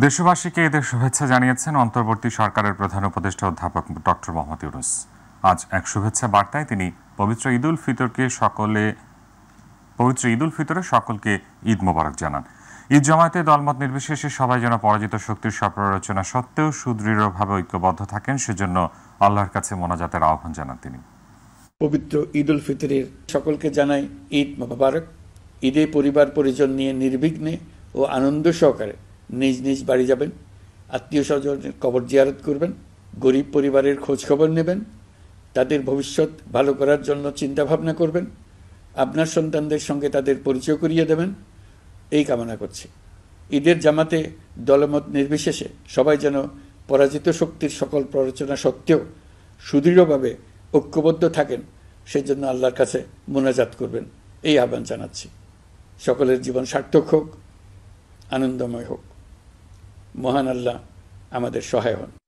দেশবাসীকে ঈদের শুভেচ্ছা জানিয়েছেন অন্তর্বর্তী সরকারের প্রধান উপদেষ্টা অধ্যাপক ডক্টর মোহাম্মদ ইউনূস। আজ এক শুভেচ্ছা বার্তায় তিনি পবিত্র ঈদ উল ফিতরে সকলকে ঈদ মোবারক জানান। ঈদ জামায়াতে দলমত নির্বিশেষে সবাই যেন পরাজিত শক্তির সপ্ররোচনা সত্ত্বেও সুদৃঢ়ভাবে ঐক্যবদ্ধ থাকেন, সেজন্য আল্লাহর কাছে মোনাজাতের আহ্বান জানান তিনি। পবিত্র ঈদ উল ফিতরের সকলকে জানাই ঈদ মোবারক। ঈদে পরিবার পরিজন নিয়ে নির্বিঘ্নে ও আনন্দ সহকারে নিজ নিজ বাড়ি যাবেন, আত্মীয় স্বজনের কবর জিয়ারত করবেন, গরিব পরিবারের খোঁজ খবর নেবেন, তাদের ভবিষ্যৎ ভালো করার জন্য চিন্তা ভাবনা করবেন, আপনার সন্তানদের সঙ্গে তাদের পরিচয় করিয়ে দেবেন, এই কামনা করছি। ঈদের জামাতে দলমত নির্বিশেষে সবাই যেন পরাজিত শক্তির সকল প্ররোচনা সত্ত্বেও সুদৃঢ়ভাবে ঐক্যবদ্ধ থাকেন, সেজন্য আল্লাহর কাছে মোনাজাত করবেন, এই আহ্বান জানাচ্ছি। সকলের জীবন সার্থক হোক, আনন্দময় হোক। মহান আল্লাহ আমাদের সহায় হন।